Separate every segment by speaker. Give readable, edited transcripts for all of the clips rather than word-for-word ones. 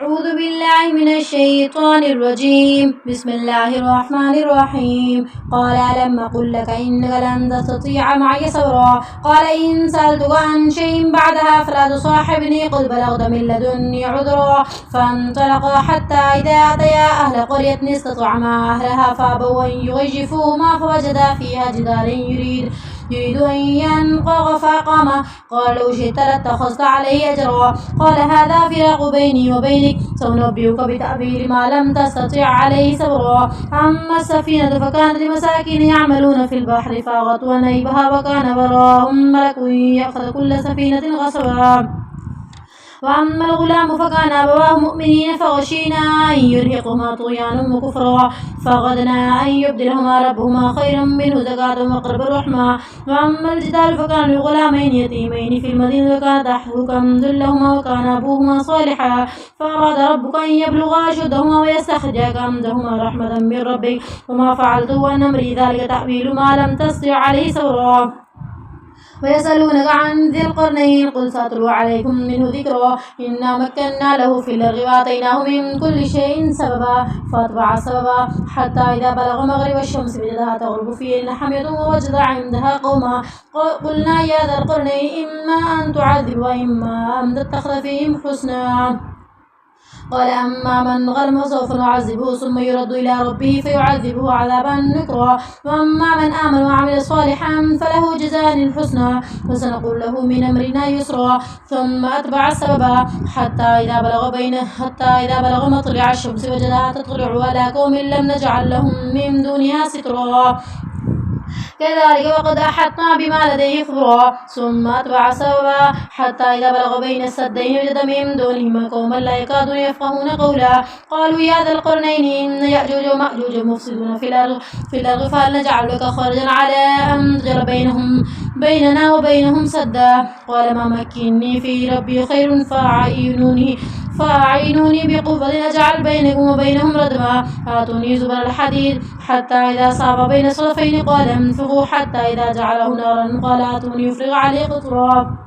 Speaker 1: أعوذ بالله من الشيطان الرجيم. بسم الله الرحمن الرحيم. قال ألم أقل لك إنك لن تستطيع معي صبرا. قال إن سألتك عن شيء بعدها فلا تصاحبني قد بلغت من لدني عذرا. فانطلقا حتى إذا أتيا أهل قرية استطعما أهلها فأبوا أن يغيفوهما فوجدا فيها جدارا يريد أن ينقض فقام. قال لو شئت لاتخذت عليه أجرا. قال هذا فراق بيني وبينك سأنبئك بتأويل ما لم تستطع عليه صبرا. أما السفينة فكانت لمساكين يعملون في البحر فأغطوا نيبها وكان وراءهم ملك يأخذ كل سفينة غصبا. وأما الغلام فكان أبواه مؤمنين فغشينا أن يرهقهما طغيانا وكفرا. فغدنا أن يبدلهما ربهما خيرا منه زكاة وأقرب رحما. وأما الجدار فكان لغلامين يتيمين في المدينة وكان تحته كنز لهما وكان أبوهما صالحا. فأراد ربك أن يبلغا أشدهما ويستخرجا كنزهما رحمة من ربك وما فعلته عن أمري ذلك تأويل ما لم تستطع عليه صبرا. ويسألونك عن ذي القرنين قل سأتلو عليكم منه ذكرا. إنا مكنا له في الأرض وآتيناه من كل شيء سببا. فأتبع سببا حتى إذا بلغ مغرب الشمس وجدها تغرب في حمية ووجد عندها قوما. قلنا يا ذا القرنين إما أن تعذب وإما أن تتخذ فيهم حسنا. قال أما من غلم فسوف نعذبه ثم يرد إلى ربه فيعذبه عذابا نكرا. وأما من آمن وعمل صالحا فله جزاء الحسنى وسنقول له من أمرنا يسرا. ثم أتبع سببا حتى إذا بلغ مطلع الشمس وجدها تطلع على قوم لم نجعل لهم من دونها سترا. كذلك وقد أحطنا بما لديه خبرا. ثم أتبع سببا حتى إذا بلغ بين السدين وجد من دونهما قوما لا يكادون يفقهون قولا. قالوا يا ذا القرنين إن يأجوج ومأجوج مفسدون في الأرض فهل نجعل لك خرجا على أن تجعل بيننا وبينهم سدا. قال ما مكني في ربي خير فأعينوني بقوة أجعل بينكم وبينهم ردما. آتوني زبر الحديد حتى إذا صاب بين الصدفين قال انفخوا حتى إذا جعله نارا قال آتوني يفرغ عليه قطرا.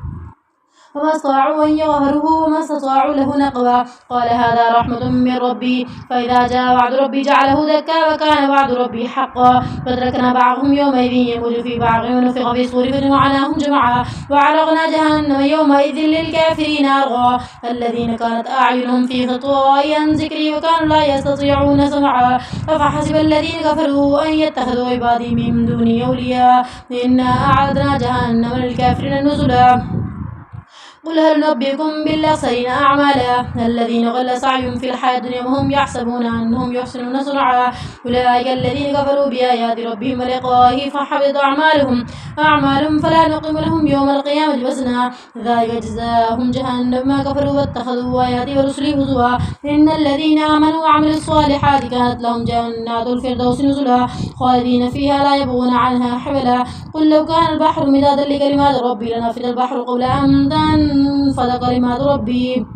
Speaker 1: وما استطاعوا أن يظهروه وما استطاعوا له نقبا. قال هذا رحمة من ربي فإذا جاء وعد ربي جعله دكا وكان وعد ربي حقا. فتركنا بعضهم يومئذ يموج في بعض ونفخ في الصور فجمعناهم جمعا. وعرضنا جهنم يومئذ للكافرين عرضا. الذين كانت أعينهم في غطاء عن ذكري وكانوا لا يستطيعون سمعا. أفحسب الذين كفروا أن يتخذوا عبادي من دوني أولياء إنا أعدنا جهنم للكافرين نزلا. قل هل ننبئكم بالأخسرين أعمالا الذين ضل سعيهم في الحياة الدنيا وهم يحسبون أنهم يحسنون صنعا. أولئك الذين كفروا بآيات ربهم ولقائه فحبط أعمالهم فلا نقيم لهم يوم القيامة وزنا. ذلك جزاهم جهنم ما كفروا واتخذوا آياتي ورسلي هزوا. إن الذين آمنوا وعملوا الصالحات كانت لهم جنات الفردوس نزلا خالدين فيها لا يبغون عنها حولا. قل لو كان البحر مدادا لكلمات ربي لنفد البحر قبل أن تنفد كلمات ربي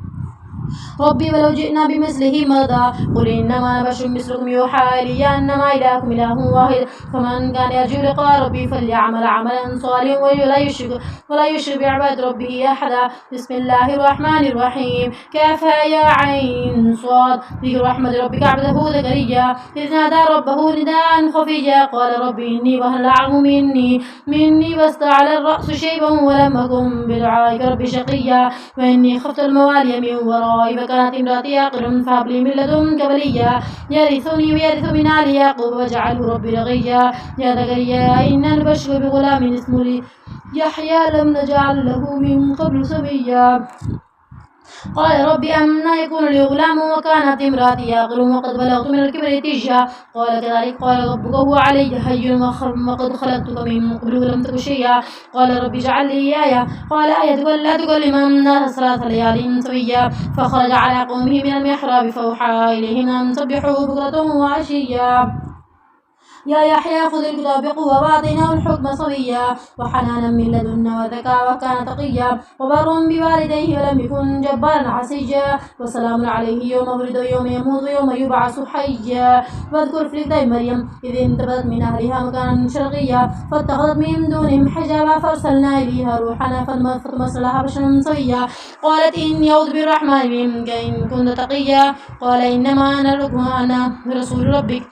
Speaker 1: ولو جئنا بمثله مددا. قل إنما أنا بشر مثلكم يوحى إلي أنما إلهكم إله واحد. فمن كان يرجو لقاء ربي فليعمل عملا صالحا ولا يشرك بعبادة ربه أحدا. بسم الله الرحمن الرحيم. كافها يا عين صاد. ذكر رحمة ربك عبده زكريا إذ نادى ربه نداء خفيا قال ربي إني وهن العظم مني واستعلى الرأس شيبا ولم أكن بدعائك ربي شقيا. وإني خفت الموالي من ورائي فكانت امرأتي عاقر فهب لي من لدنك وليا يرثني ويرث من آل يعقوب واجعله ربي رضيا. يا زكريا إنا نبشرك بغلام اسمه يحيى لم نجعل له من قبل سميا. قال ربي أنا يكون لي غلام وكانت امرأتي عاقر وقد بلغت من الكبر تجا. قال كذلك قال ربك هو علي هين وقد خلقتك من قبل ولم تك شيئا. قال ربي اجعل لي آية. قال آيتك ألا تكلم الناس 3 ليال سويا. فخرج على قومه من المحراب فأوحى إليهم أن سبحوه بكرة وعشيا. يا يحيى خذ الكتاب بقوة وآتيناه الحكم صبيا وحنانا من لدنا وذكاء وكان تقيا وبر بوالديه ولم يكن جبارا عصيا وسلام عليه يوم ولد ويوم يموت ويوم يبعث حيا. واذكر في الكتاب مريم إذ انتبذت من أهلها مكانا شرقيا فاتخذت من دونهم حجابا فأرسلنا إليها روحنا فتمثل لها بشرا سويا قالت إني أعوذ بالرحمن منك إن كنت تقيا قال إنما أنا رسول ربك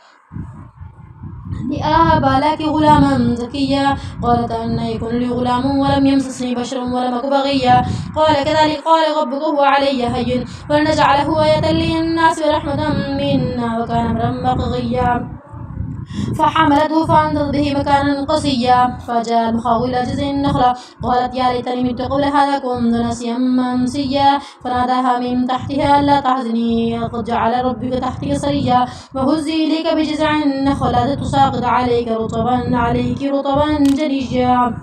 Speaker 1: لأهب لك غلاما زكيا قالت أن يكون لي غلام ولم يمسسني بشر ولم أك بغيا قال كذلك قال ربك هو علي هين ولنجعله آية للناس ورحمة منا وكان أمرا بقيا فحملته فانتظر به مكانا قصيا فجاء المخاض إلى جذع النخلة قالت يا ليتني مت قبل هذا كنت نسيا منسيا فناداها من تحتها ألا تحزني قد جعل ربك تحتك سريا وهزي إليك بجذع النخلة تساقط عليك رطبا جنيا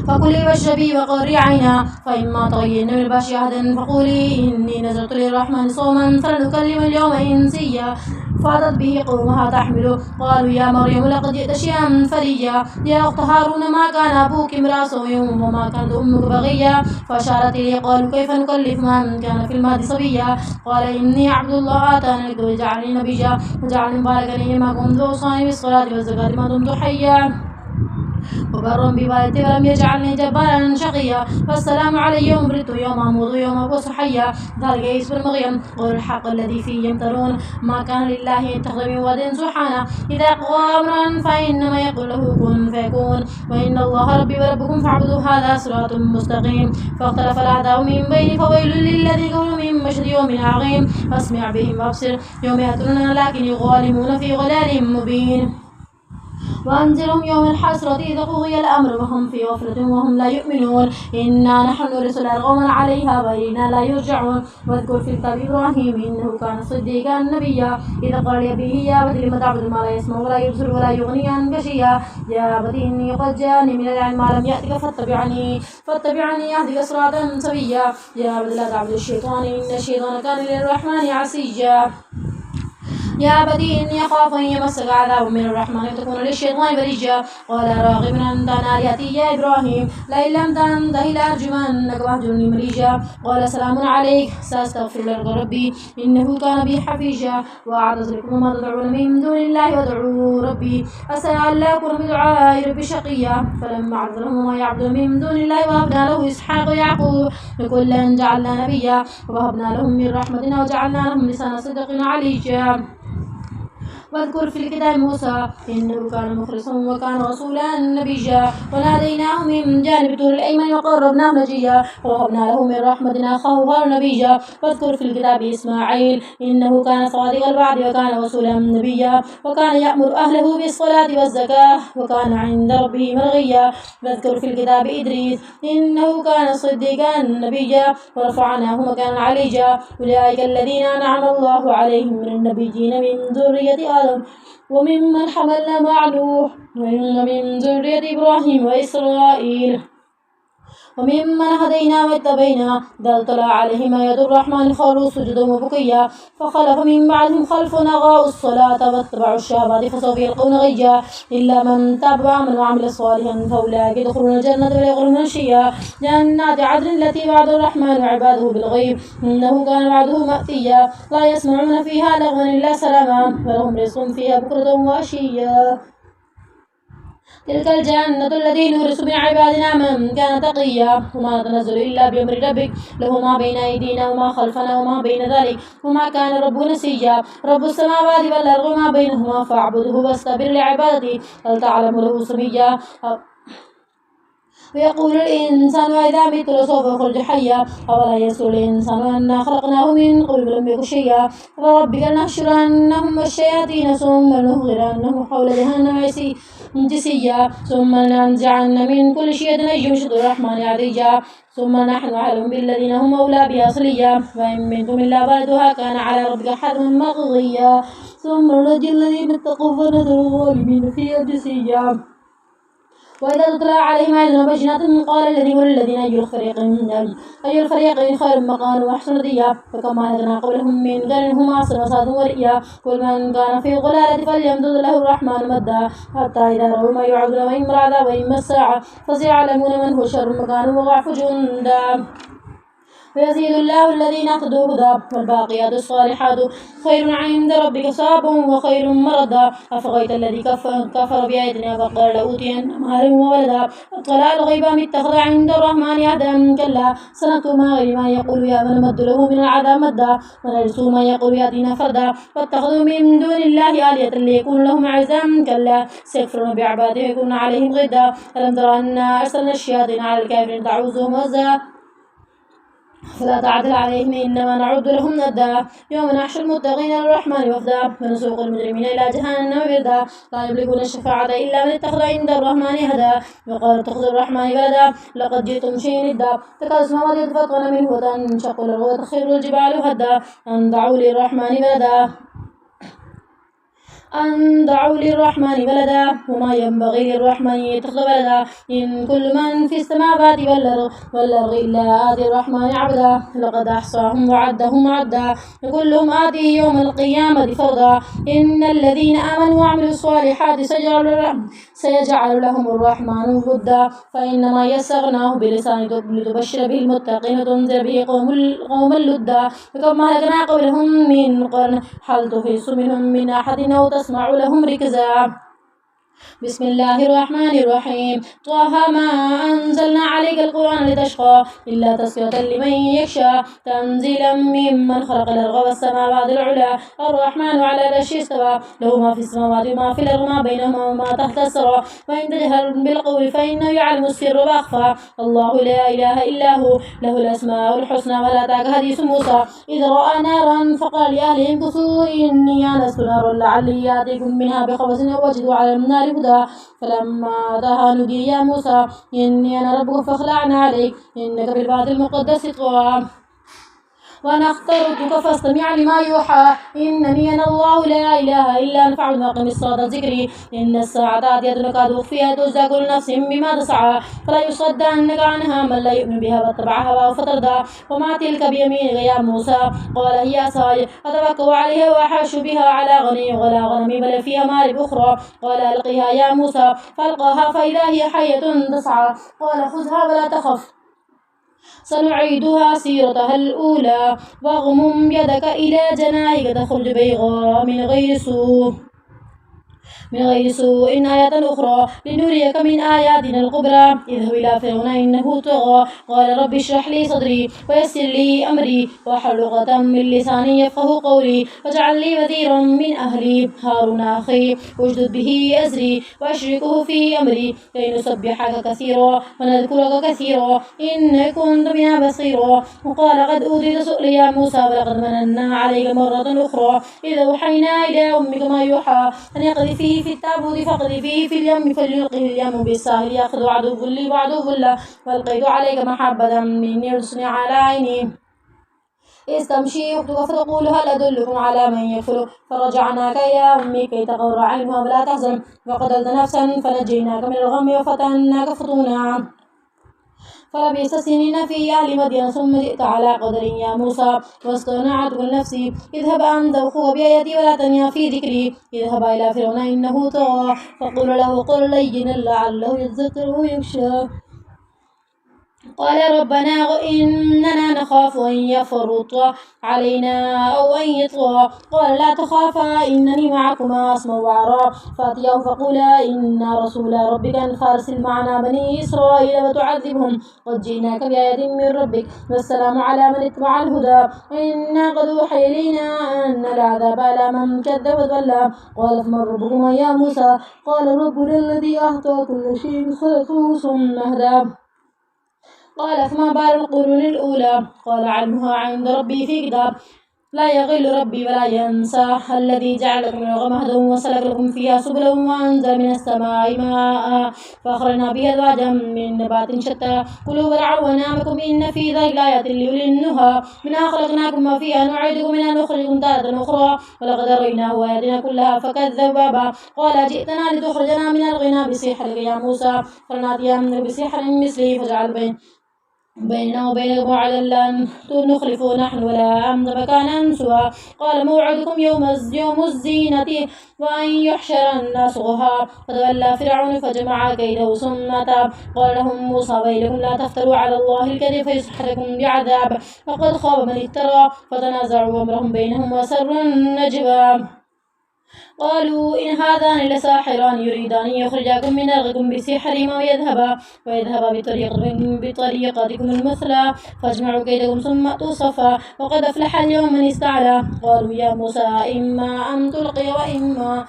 Speaker 1: فكلي واشربي وقري عينا فإما تغين من البشر أحدا فقولي إني نذرت للرحمن صوما فلن أكلم اليوم إنسيا فأتت به قومها تحمله قالوا يا مريم لقد جئت شيئا فريا يا أخت هارون ما كان أبوك امرأ سوء وما كانت أمك بغيا فأشارت إليه قالوا كيف نكلف من كان في المهد صبيا قال إني عبد الله آتاني الكتاب وجعلني نبيا وجعلني مباركا أينما كنت وأوصاني بالصلاة والزكاة ما دمت حيا وبرا بوالدتي ولم يجعلني جبارا شقيا فالسلام علي يوم ولدت يوم أموت يوم أبعث حيا ذلك عيسى بن مريم قول الحق الذي فيه يمترون ما كان لله أن يتخذ من ولد سبحانه إذا قضى أمرا فإنما يقول له كن فيكون وإن الله ربي وربكم فاعبدوا هذا صراط مستقيم فاختلف الأعداء من بين فويل للذين كفروا من مشهد يوم عظيم فاسمع بهم وابصر يوم يأتون لكن الظالمون في ضلال مبين وأنذرهم يوم الحسرة إذا قضي الأمر وهم في غفلة وهم لا يؤمنون إنا نحن نرث الأرض ومن عليها وإنا لا يرجعون واذكر في الكتاب إبراهيم إنه كان صديقا نبيا إذا قال لأبيه يا أبت لم تعبد ما لا يسمع ولا يبصر ولا يغني عنك شيئا يا أبت إني قد جاءني من العلم ما لم يأتك فاتبعني أهدك صراطا سويا يا أبت لا تعبد الشيطان إن الشيطان كان للرحمن عصيا يا أبتي إني أخاف أن يمسك عذاب من الرحمن وتكون للشيطان وليا قال راغب أنت عن آلهتي يا إبراهيم لئن لم تنته لأرجمنك واهجرني مليا قال سلام عليك سأستغفر لك ربي إنه كان بي حفيظا وأعتذركم ما تدعون من دون الله وادعوا ربي عسى ألا أكون بدعاء ربي شقيا فلما اعتزلهم ما يعبدون من دون الله وهبنا له إسحاق ويعقوب وكلا جعلنا نبيا ووهبنا لهم من رحمتنا وجعلنا لهم لسان صدق عليا واذكر في الكتاب موسى إنه كان مخلصا وكان رسولا نبيا وناديناه من جانب طور الأيمن وقربناه نجيا ووهبنا له من رحمتنا أخاه هارون نبيا واذكر في الكتاب إسماعيل إنه كان صادق الوعد وكان رسولا نبيا وكان يأمر أهله بالصلاة والزكاة وكان عند ربه مرغيا واذكر في الكتاب إدريس إنه كان صديقا نبيا ورفعناه مكانا عليا أولئك الذين أنعم الله عليهم من النبيين من ذرية وممن حملنا مع نوح ومن ذرية إبراهيم وإسرائيل وممن هدينا واتبينا ذا طلع عليهم آيات الرحمن خروا سجدا وبكيا فخلف من بعدهم خلف أضاعوا الصلاة واتبعوا الشهوات فسوف يلقون غيا إلا من تاب وآمن وعمل صالحا فأولئك يدخلون الجنة ولا يظلمون شيئا جنات عدن التي وعد الرحمن عباده بالغيب إنه كان وعده مأتيا لا يسمعون فيها لغوا إلا سلاما ولهم رزق فيها بكرة وعشيا تلك الجنة التي نورث من عبادنا من كان تقيا وما تنزل إلا بأمر ربك له ما بين أيدينا وما خلفنا وما بين ذلك وما كان رب نسيا رب السماوات والأرض وما بينهما فاعبده واستبر لعبادته هل تعلم له سميا ويقول الإنسان وإذا مت لسوف أخرج حيا أولا يسر الإنسان أنا خلقناه من قبل ولم يك شيئا فربك لنحشرنهم والشياطين ثم لنغرنهم حول جهنم جثيا ثم لننزعن من كل شيء يشهد الرحمن عديا ثم نحن أعلم بالذين هم أولى بها صليا وإن منكم إلا واردها كان على ربك حتما مقضيا ثم ننجي الذين اتقوا ونذر الظالمين فيها جثيا وإذا تتلى عليهم آياتنا بينات قال الذين أي الفريقين خير مقاما وأحسن نديا فكما أهلكنا قبلهم من قرن هم أحسن وأسعد ورئيا كل من كان في ضلالة فليمدد له الرحمن مدا حتى إذا رأوا ما يوعدون وإما العذاب وإما الساعة فسيعلمون من هو شر مكانا وضعف جندا ويزيد الله الذين اهتدوا هدى والباقيات الصالحات خير عند ربك ثوابا وخير مردا أفغيت الذي كفر بآياتنا فقال لأوتين مالا وولدا اطلع الغيب أم اتخذ عند الرحمن عهدا كلا سنكتب ما غير ما يقول يا من مد له من العذاب مدا ونرسل ما يقول يأتينا فردا واتخذوا من دون الله آلهة ليكون لهم عزا كلا سيكفرون بعباده ويكون عليهم غدا ألم تر أنا أرسلنا الشياطين على الكافرين تعوزهم وزا فلا تعدل عليهم إنما نعد لهم ندا يوم نحشر المتقين للرحمن وفدا ونسوق المجرمين إلى جهنم وردا لا يملكون الشفاعة إلا من اتخذ عند الرحمن هدا وقال اتخذ الرحمن ولدا لقد جئتم شيئا ندا تكاد السماوات يتفطرن منه وتنشق الأرض وتخر الجبال هدا أن دعوا للرحمن ولدا أن دعوا للرحمن ولدا وما ينبغي للرحمن يتخذ ولدا إن كل من في السماوات والأرض إلا آتي الرحمن عبدا لقد أحصاهم وعدهم عدا وكلهم آتيه يوم القيامة فردا إن الذين آمنوا وعملوا الصالحات سيجعل لهم الرحمن ودا فإنما يسرناه بلسانك لتبشر به المتقين وتنذر به قوما لدا وكما أهلكنا قبلهم من قرن هل تحس منهم من أحد أو تسمع لهم ركزا بسم الله الرحمن الرحيم طه ما أنزلنا عليك القرآن لتشقى إلا تذكرة لمن يخشى تنزيلا ممن خلق الأرض والسماوات العلى الرحمن على العرش استوى له ما في السماوات وما في الأرض ما بينهما وما تحت الثرى وإن تجهر بالقول فإنه يعلم السر وأخفى الله لا إله إلا هو له الأسماء الحسنى ولا أتاك حديث موسى إذ رأى نارا فقال لأهلهم كثوا إني آنست نارا لعلي آتيكم منها بخبز أو أجد على النار هدى فلما أتاها نودي يا موسى إني أنا ربك فاخلعنا عليك إنك بالواد المقدس طوى وأنا اخترتك فاستمع لما يوحى إنني أنا الله لا إله إلا أنا فاعبد وأقم الصلاة ذكري إن الساعة آتية تكاد أخفيها تجزى كل نفس بما تسعى فلا يصدعنك عنها من لا يؤمن بها واتبع هواه فتردى وما تلك بيمينك يا موسى قال هي عصاي أتوكل عليها وأحش بها على غني ولا غنمي بل فيها مارب أخرى قال ألقها يا موسى فألقاها فإذا هي حية تسعى قال خذها ولا تخف سنعيدها سيرتها الأولى واغمم يدك إلى جناحك تخرج بيضاء من غير سوء آية أخرى لنريك من آياتنا الكبرى اذهب إلى فرعون إنه طغى قال رب اشرح لي صدري ويسر لي أمري واحلل عقدة من لساني يفقهوا قولي واجعل لي وزيرا من أهلي هارون أخي واشدد به أزري وأشركه في أمري كي نسبحك كثيرا ونذكرك كثيرا إنك كنت بنا بصيرا وقال قد أوتيت سؤلي يا موسى ولقد مننا عليك مرة أخرى إذا أوحينا إلى أمك ما يوحى أن يقذفيه في التابوت فاقذفيه في اليم فليلقه اليم بالساهل يأخذ عدو لي وعدو له والقيت عليك محبة مني تصنع على عيني استمشي أختك فتقول هل أدلكم على من يكفر فرجعناك إلى أمي كي تقر عينها ولا تحزن وقتلت نفسا فنجيناك من الغم وفتناك فتونا فلبثت سنين في أهل مدين ثم جئت على قدر يا موسى واصطنعتك نفسي اذهب أنت وأخوك بآياتي ولا تنيا في ذكري اذهبا إلى فرعون إنه طغى فقل له قل لينا لعله يذكر ويخشى قال ربنا إننا نخاف أن يفرط علينا أو أن يطغى قال لا تخافا إنني معكما أسمع وأرى فأتياه فقولا إنا رسول ربك أن فارسل معنا بني إسرائيل وتعذبهم قد جئناك بآية من ربك والسلام على من اتبع الهدى إنا قد أوحي إلينا أن العذاب على من كذب وتولى قال فمن ربكما يا موسى قال ربنا الذي أعطى كل شيء خلقه ثم هدى قال فما بال القرون الأولى قال علمها عند ربي في كتاب لا يغل ربي ولا ينسى، الذي جعل لكم الأرض مهدا وسلك لكم فيها سبلا وأنزل من السماء ماء فأخرجنا به أزواجا من نبات شتى كلوا وارعوا أنعامكم إن في ذلك لآيات لأولي النهى منها خلقناكم وفيها نعيدكم منها نخرجكم تارة أخرى ولقد أريناه آياتنا كلها فكذب وأبى قال جئتنا لتخرجنا من الغنى بسحرك يا موسى فلنأتينك بسحر مثله فاجعل بيننا وبينكم موعدا لن نخلفه نحن ولا أنت مكانا سوى قال موعدكم يوم الزينة وأن يحشر الناس ضحى فتولى فرعون فجمع كيده ثم تاب قال لهم موسى ويلكم لا تفتروا على الله الكذب فيسحتكم بعذاب فقد خاب من افترى فتنازعوا أمرهم بينهم وسروا النجوى قالوا إن هذان لساحران يريدان أن يخرجاكم من أرضكم بسحرهما ويذهبا بطريقتكم المثلى فاجمعوا كيدكم ثم أتوا صفا وقد أفلح اليوم من استعلى قالوا يا موسى إما أن تلقي وإما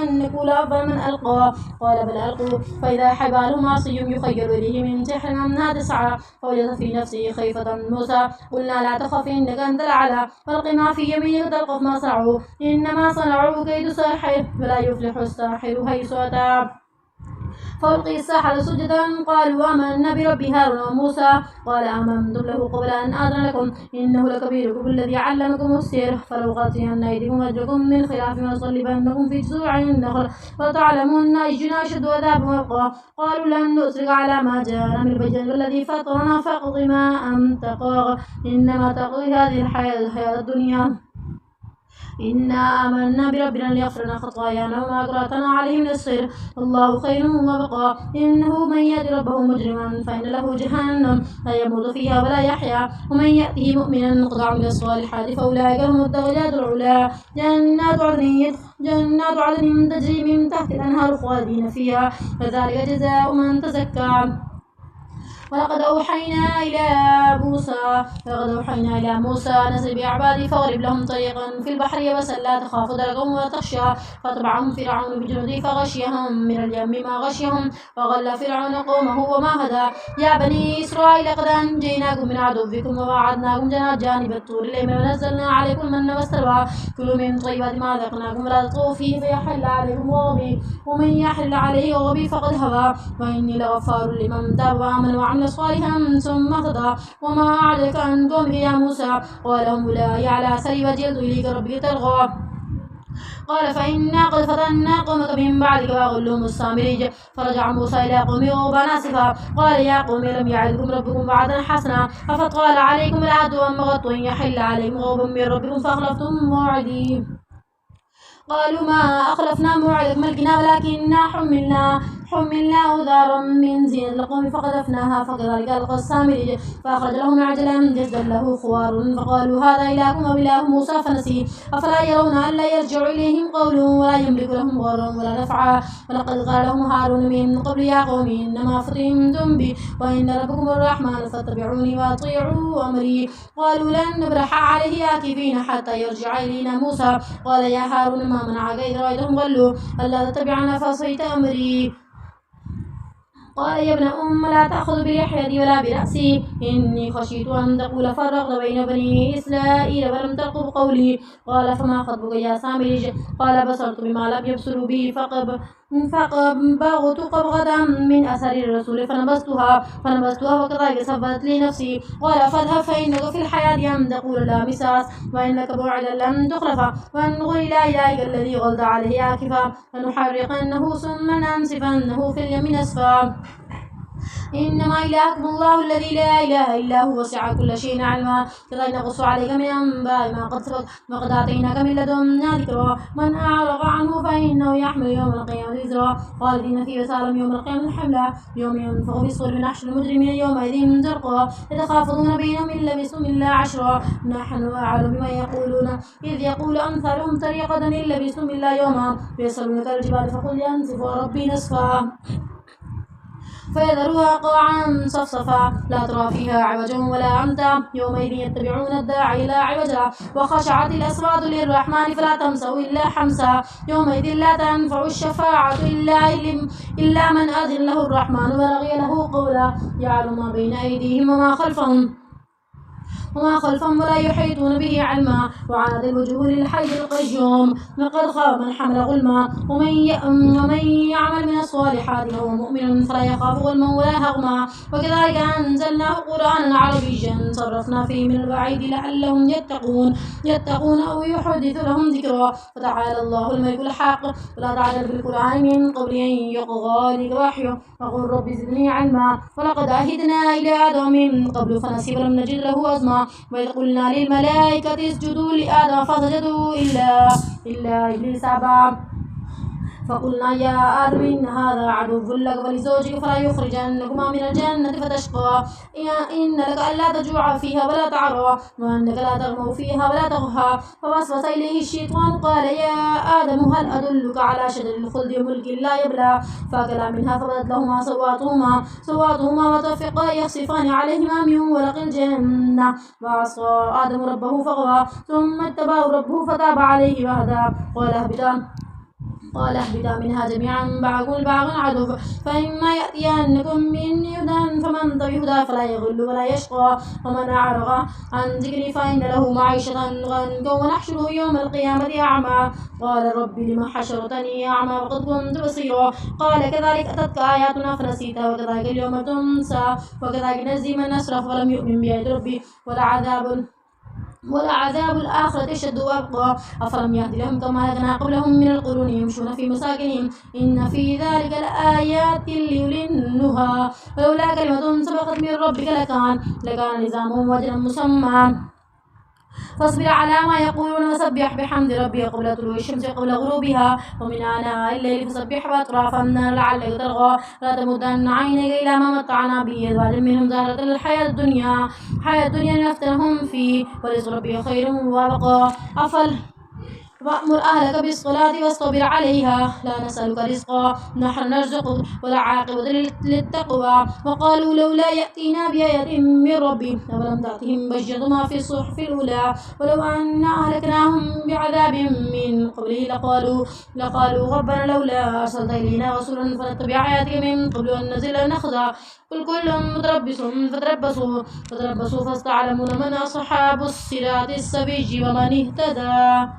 Speaker 1: أن نكون أفضل من ألقى قال بل ألقوا فإذا حبالهم عصي يخيل إليه من سحرهم أنها تسعى فوجد في نفسه خيفة موسى قلنا لا تخف إنك أنت الأعلى والق ما في يمينك تلقف ما صنعوا إنما صنعوا كيد ساحر ولا يفلح الساحر حيث أتى فألقي السحرة سجدا قالوا آمنا برب هارون وموسى قال آمنتم له قبل أن آذن لكم إنه لكبيركم الذي علمكم السحر فلأقطعن أيديكم وأرجلكم من خلاف ولأصلبنكم في جذوع النخل ولتعلمن أينا أشد عذابا وأبقى قالوا لن نؤثرك على ما جاءنا من البينة والذي فطرنا فاقض ما أنت قاض إنما تقضي هذه الحياة الدنيا إنا آمنا بربنا ليغفر لنا خطايانا وما أكرهتنا عليه من السحر الله خير وأبقى إنه من يأت ربه مجرما فإن له جهنم لا يموت فيها ولا يحيا ومن يأته مؤمنا قد عمل الصالحات فأولئك هم الدرجات العلى جنات عدن تجري من تحت الأنهار خالدين فيها وذلك جزاء من تزكى ولقد أوحينا إلى موسى نسر بعبادي فاضرب لهم طريقا في البحر يبسا لا تخاف دركا ولا تخشى فاتبعهم فرعون بجنوده فغشيهم من اليم ما غشيهم وغل فرعون قومه وما هدى يا بني إسرائيل قد أنجيناكم من عدوكم ووعدناكم جانب الطور الأيمن ونزلنا عليكم المن والسلوى كلوا من طيبات ما رزقناكم ولا تطغوا فيه فيحل عليكم غضبي ومن يحل عليه غضبي فقد هوى وإني لغفار لمن تاب وآمن وعمل صالحا ثم اهتدى وما أعجلك عن قومك يا موسى قال هم أولئك على أثري وجئت إليك ربي ترغى قال فإنا قد فتنا قومك من بعدك وأغلهم السامري فرجع موسى إلى قومه غضبان آسفا قال يا قوم لم يعدكم ربكم وعدا حسنا أفطال عليكم العهد وأما غضب أن يحل عليكم غضب من ربكم فأخلفتم موعدي قالوا ما أخلفنا موعدك ملكنا ولكننا حملنا أوزارا من زينة القوم فقذفناها فكذلك ألقى السامري فأخرج لهم عجلا جسدا له خوار فقالوا هذا إلهكم وإله موسى فنسي أفلا يرون ألا يرجع إليهم قول ولا يملك لهم ضرا ولا نفعا ولقد قال لهم هارون من قبل يا قوم إنما فتنتم بي وإن ربكم الرحمن فاتبعوني وأطيعوا أمري قالوا لن نبرح عليه آكفين حتى يرجع إلينا موسى قال يا هارون ما منعك إذ رأيتهم ضلوا ألا تتبعنا فعصيت أمري قال يا ابن لا تأخذ بلحيتي ولا برأسي إني خشيت أن تقول فرقت بين بني إسرائيل ولم ترقب قولي قال فما خطبك يا سامري قال بصرت بما لم يبصروا به فقبغت قبغة من أثر الرسول فنبذتها وكذلك سبت لي نفسي قال فاذهب فإنك في الحياة أن تقول لا مساس وإنك موعدا لن تخلف وانظر إلى إلهك الذي غلت عليه آكفا فنحرقنه ثم ننسفنه في اليم نسفا إنما إلهكم الله الذي لا إله إلا هو وسع كل شيء علما كذلك نقص عليك من أنباء ما قد سبق وقد آتيناك من لدنا ذكرا من أعرض عنه فإنه يحمل يوم القيامة وزرا خالدين فيه وسالم يوم القيامة حملا يوم ينفخ في الصور ونحشر المجرمين يومئذ زرقا يتخافتون بينهم إن لبثتم إلا عشرا نحن أعلم بما يقولون إذ يقول أمثالهم طريقة إن لبثتم إلا يوما يسألونك الجبال فقل ينسفها ربي نسفا فيذروها قاعا صفصفا لا ترى فيها عوجا ولا أمتا يومئذ يتبعون الداعي لا عوجا وخشعت الأصوات للرحمن فلا تمسوا إلا حمسا يومئذ لا تنفع الشفاعة إلا من أذن له الرحمن ورضي له قولا يعلم ما بين أيديهم وما خلفهم وما خلفهم ولا يحيطون به علما. وعنت الوجوه للحي القيوم لقد خاب من حمل ظلما. ومن يعمل من الصالحات وهو مؤمن فلا يخاف ظلما ولا هضما. وكذلك أنزلناه قرآنا عربيا صرفنا فيه من الوعيد لعلهم يتقون أو يحدث لهم ذكرا. فتعالى الله الملك الحق ولا تعجل بالقرآن من قبل أن يقضى إليك وحيه وقل رب زدني علما. ولقد عهدنا إلى آدم من قبل فنسي ولم نجد له عزما. وإذ قلنا للملائكة اسجدوا لآدم فسجدوا إلا إبليس أبى. فقلنا يا آدم إن هذا عدو لك ولزوجك فلا يخرجنكما من الجنة فتشقى. إن لك ألا تجوع فيها ولا تعرى وأنك لا تغمو فيها ولا تضحى. فوسوس إليه الشيطان قال يا آدم هل أدلك على شجر الخلد وملك لا يبلى. فأكلا منها فبدت لهما سواتهما وطفقا يخصفان عليهما من ورق الجنة. وعصى آدم ربه فغوى ثم اتبعه ربه فتاب عليه وهدى. قال اهبطا منها جميعا بعضكم لبعض عدو. فإما يأتينكم مني هدى فمن تبع هدى فلا يضل ولا يشقى. ومن أعرض عن ذكري فإن له معيشة ضنكا ونحشره يوم القيامة أعمى. قال رب لم حشرتني أعمى وقد كنت بصيرا. قال كذلك أتتك آياتنا فنسيتها وكذلك اليوم تنسى. وكذلك نجزي من أسرف ولم يؤمن بآيات ربي ولعذاب الآخرة أشد وأبقى. أفلم يهد لهم كما أهلكنا قبلهم من القرون يمشون في مساكنهم إن في ذلك لآيات لأولي النهى. ولولا كلمة سبقت من ربك لكان لزامهم وجلا مسمى. فاصبر على ما يقولون وسبح بحمد ربك قبل طلوع الشمس وقبل غروبها ومن آناء الليل فسبح وأطراف النهار لعلك ترضى. لا تمدن عينيك إلى ما متعنا به أزواجا منهم زهرة الحياة الدنيا لنفتنهم فيه ورزق ربك خير وأبقى. وأمر أهلك بالصلاة واصطبر عليها لا نسألك رزقا نحن نرزقك والعاقبة للتقوى. وقالوا لولا يأتينا بآية من ربه أولم تأتهم بشرة ما في الصحف الأولى. ولو أنا أهلكناهم بعذاب من قبله لقالوا ربنا لولا أرسلت إلينا رسولا فنتبع آياتك من قبل أن نزل نخزى. قل كل متربص فتربصوا فاستعلمون من أصحاب الصراط السوي ومن اهتدى.